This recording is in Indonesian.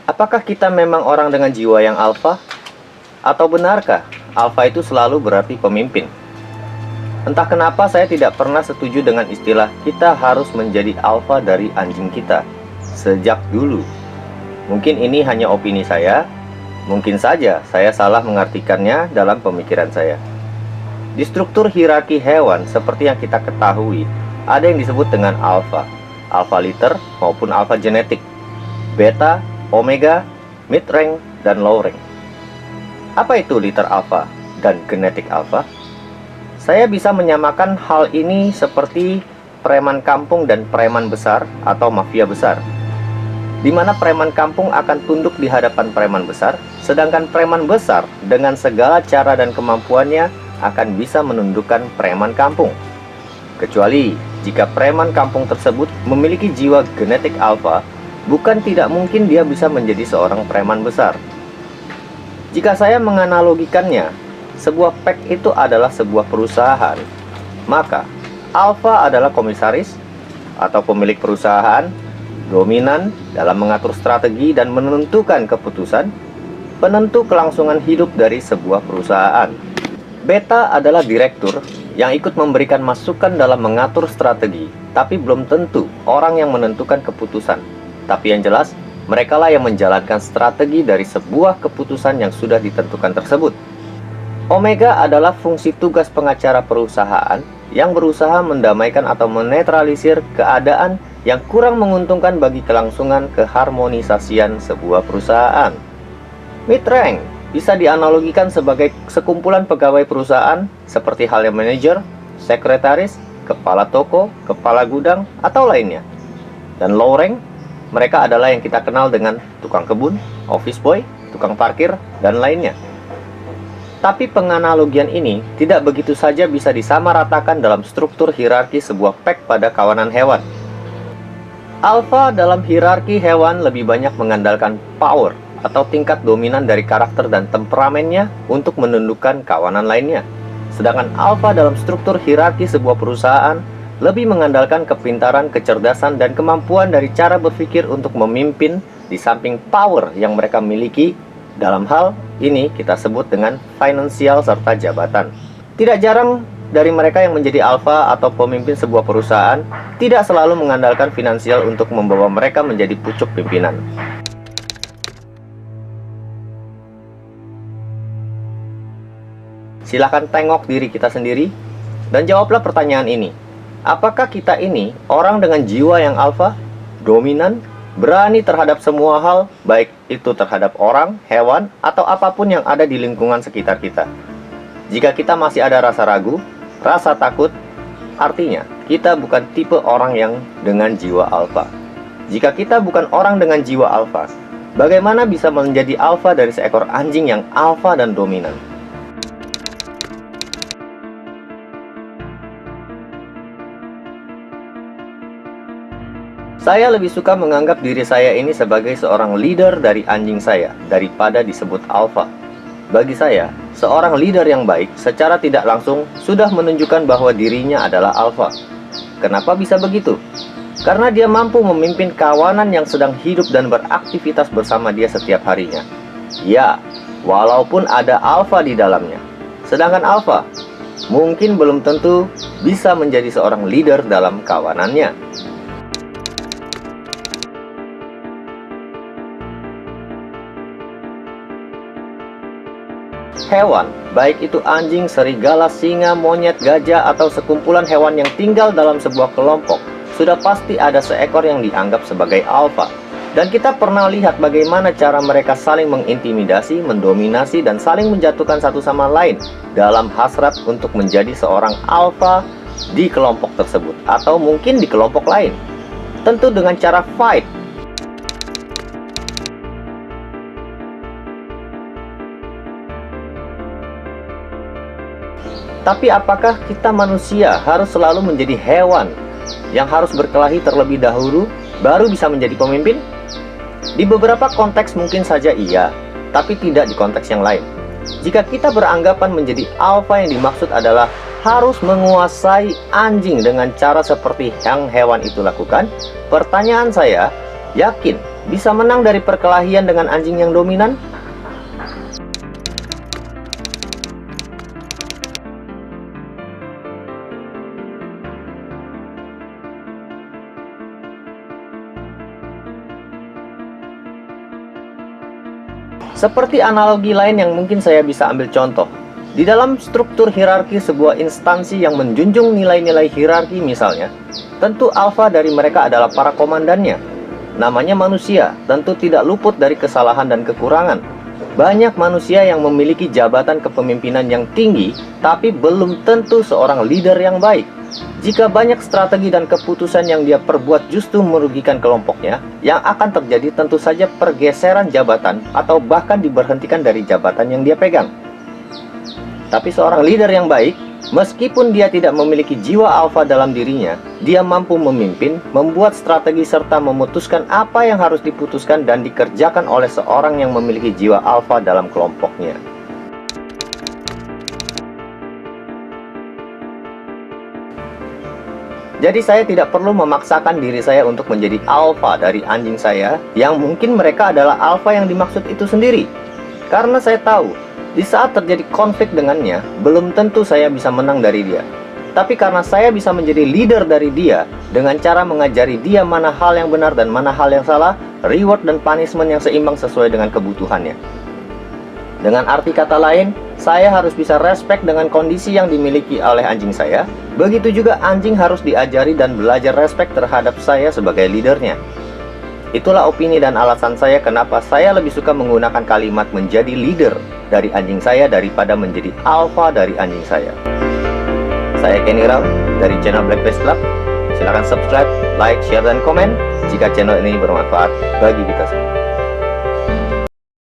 Apakah kita memang orang dengan jiwa yang alfa? Atau benarkah alfa itu selalu berarti pemimpin? Entah kenapa saya tidak pernah setuju dengan istilah kita harus menjadi alfa dari anjing kita sejak dulu. Mungkin ini hanya opini saya, mungkin saja saya salah mengartikannya dalam pemikiran saya. Di struktur hierarki hewan seperti yang kita ketahui, ada yang disebut dengan alfa, alfa liter maupun alfa genetik, beta, omega, mid rank, dan low rank. Apa itu liter alfa dan genetik alfa? Saya bisa menyamakan hal ini seperti preman kampung dan preman besar atau mafia besar, di mana preman kampung akan tunduk di hadapan preman besar, sedangkan preman besar dengan segala cara dan kemampuannya akan bisa menundukkan preman kampung. Kecuali jika preman kampung tersebut memiliki jiwa genetik alfa, bukan tidak mungkin dia bisa menjadi seorang preman besar. Jika saya menganalogikannya, sebuah PEC itu adalah sebuah perusahaan, maka alfa adalah komisaris atau pemilik perusahaan, dominan dalam mengatur strategi dan menentukan keputusan, penentu kelangsungan hidup dari sebuah perusahaan. Beta adalah direktur yang ikut memberikan masukan dalam mengatur strategi, tapi belum tentu orang yang menentukan keputusan. Tapi yang jelas, merekalah yang menjalankan strategi dari sebuah keputusan yang sudah ditentukan tersebut. Omega adalah fungsi tugas pengacara perusahaan yang berusaha mendamaikan atau menetralisir keadaan yang kurang menguntungkan bagi kelangsungan keharmonisasian sebuah perusahaan. Mid rank bisa dianalogikan sebagai sekumpulan pegawai perusahaan seperti halnya manajer, sekretaris, kepala toko, kepala gudang, atau lainnya. Dan low rank, mereka adalah yang kita kenal dengan tukang kebun, office boy, tukang parkir, dan lainnya. Tapi penganalogian ini tidak begitu saja bisa disamaratakan dalam struktur hierarki sebuah PEC pada kawanan hewan. Alfa dalam hierarki hewan lebih banyak mengandalkan power atau tingkat dominan dari karakter dan temperamennya untuk menundukkan kawanan lainnya. Sedangkan alfa dalam struktur hierarki sebuah perusahaan lebih mengandalkan kepintaran, kecerdasan, dan kemampuan dari cara berpikir untuk memimpin di samping power yang mereka miliki. Dalam hal ini kita sebut dengan finansial serta jabatan. Tidak jarang dari mereka yang menjadi alfa atau pemimpin sebuah perusahaan tidak selalu mengandalkan finansial untuk membawa mereka menjadi pucuk pimpinan. Silahkan tengok diri kita sendiri dan jawablah pertanyaan ini. Apakah kita ini orang dengan jiwa yang alfa, dominan, berani terhadap semua hal, baik itu terhadap orang, hewan, atau apapun yang ada di lingkungan sekitar kita? Jika kita masih ada rasa ragu, rasa takut, artinya kita bukan tipe orang yang dengan jiwa alfa. Jika kita bukan orang dengan jiwa alfa, bagaimana bisa menjadi alfa dari seekor anjing yang alfa dan dominan? Saya lebih suka menganggap diri saya ini sebagai seorang leader dari anjing saya daripada disebut alfa. Bagi saya, seorang leader yang baik secara tidak langsung sudah menunjukkan bahwa dirinya adalah alfa. Kenapa bisa begitu? Karena dia mampu memimpin kawanan yang sedang hidup dan beraktivitas bersama dia setiap harinya. Ya, walaupun ada alfa di dalamnya. Sedangkan alfa mungkin belum tentu bisa menjadi seorang leader dalam kawanannya. Hewan, baik itu anjing, serigala, singa, monyet, gajah, atau sekumpulan hewan yang tinggal dalam sebuah kelompok, sudah pasti ada seekor yang dianggap sebagai alfa. Dan kita pernah lihat bagaimana cara mereka saling mengintimidasi, mendominasi, dan saling menjatuhkan satu sama lain dalam hasrat untuk menjadi seorang alfa di kelompok tersebut, atau mungkin di kelompok lain. Tentu dengan cara fight. Tapi apakah kita manusia harus selalu menjadi hewan yang harus berkelahi terlebih dahulu baru bisa menjadi pemimpin? Di beberapa konteks mungkin saja iya, tapi tidak di konteks yang lain. Jika kita beranggapan menjadi alfa yang dimaksud adalah harus menguasai anjing dengan cara seperti yang hewan itu lakukan, pertanyaan saya, yakin bisa menang dari perkelahian dengan anjing yang dominan? Seperti analogi lain yang mungkin saya bisa ambil contoh, di dalam struktur hierarki sebuah instansi yang menjunjung nilai-nilai hierarki misalnya, tentu alfa dari mereka adalah para komandannya. Namanya manusia, tentu tidak luput dari kesalahan dan kekurangan. Banyak manusia yang memiliki jabatan kepemimpinan yang tinggi, tapi belum tentu seorang leader yang baik. Jika banyak strategi dan keputusan yang dia perbuat justru merugikan kelompoknya, yang akan terjadi tentu saja pergeseran jabatan atau bahkan diberhentikan dari jabatan yang dia pegang. Tapi seorang leader yang baik, meskipun dia tidak memiliki jiwa alfa dalam dirinya, dia mampu memimpin, membuat strategi serta memutuskan apa yang harus diputuskan dan dikerjakan oleh seorang yang memiliki jiwa alfa dalam kelompoknya. Jadi saya tidak perlu memaksakan diri saya untuk menjadi alfa dari anjing saya, yang mungkin mereka adalah alfa yang dimaksud itu sendiri. Karena saya tahu, di saat terjadi konflik dengannya, belum tentu saya bisa menang dari dia. Tapi karena saya bisa menjadi leader dari dia, dengan cara mengajari dia mana hal yang benar dan mana hal yang salah, reward dan punishment yang seimbang sesuai dengan kebutuhannya. Dengan arti kata lain, saya harus bisa respect dengan kondisi yang dimiliki oleh anjing saya. Begitu juga anjing harus diajari dan belajar respect terhadap saya sebagai leadernya. Itulah opini dan alasan saya kenapa saya lebih suka menggunakan kalimat menjadi leader dari anjing saya daripada menjadi alpha dari anjing saya. Saya Kenny Rao dari channel Black Face Club. Silahkan subscribe, like, share, dan komen jika channel ini bermanfaat bagi kita semua.